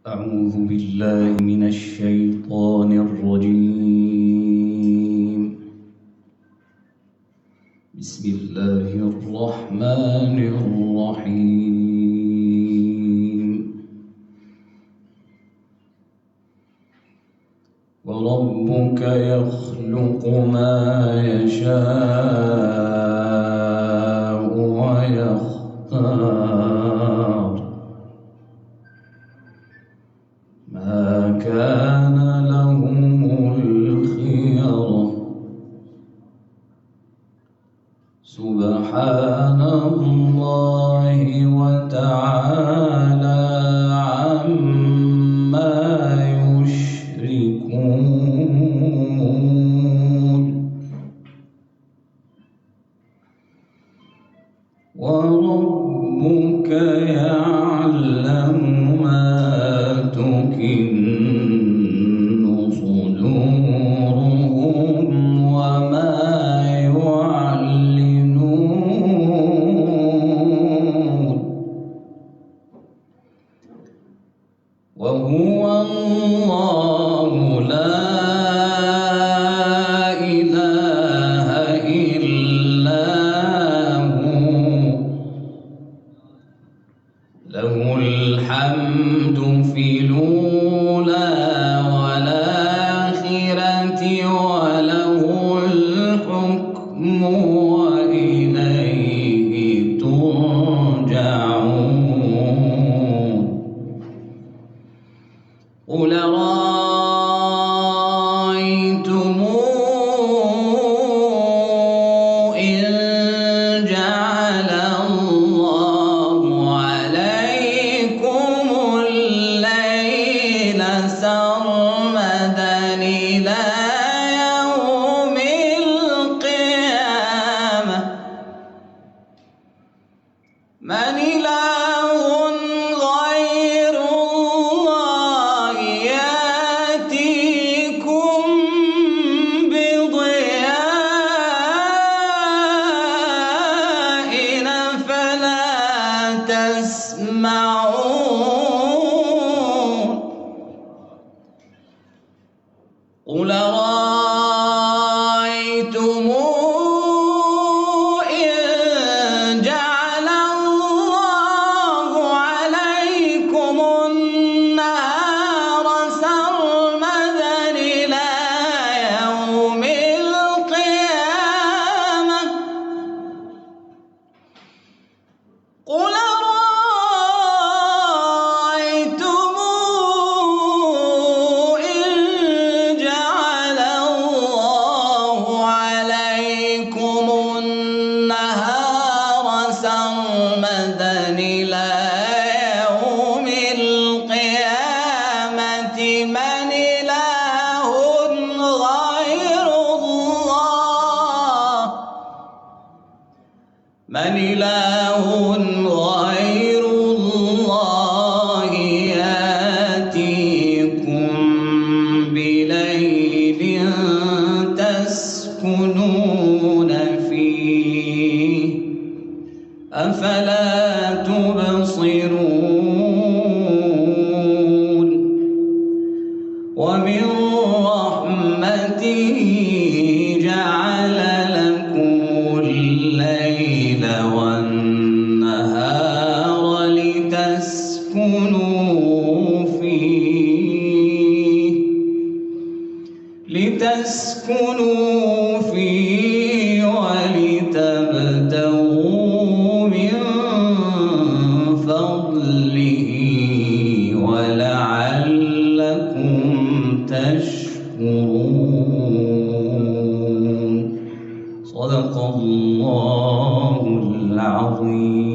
أعوذ بالله من الشيطان الرجيم. بسم الله الرحمن الرحيم. وربك يخلق ما يشاء ويختار ما كان لهم الخيرة سبحان الله وتعالى عما يشركون. وربك يعلم ما تكن صدورهم وما يعلنون. وهو الله لا إله إلا هو له الحمد في الأولى والآخرة وله الحكم وإليه ترجعون. قل رأيتم إن جعل الله عليكم الليل سرمدا إلى يوم القيامة من إله غير الله يأتيكم بضياء أفلا تسمعون. قل رأيتم إن جعل الله عليكم النهار سرمدا إلى يوم القيامة قل رأيتم إن جعل الله عليكم النهار سرمدا إلى يوم القيامة من إله غير الله يأتيكم بليل تسكنون فيه أفلا تبصرون. ومن رحمته جعل لكم الليل والنهار لتسكنوا فيه ولتبتغوا من فضله ولعلكم تشكرون. صدق الله العظيم.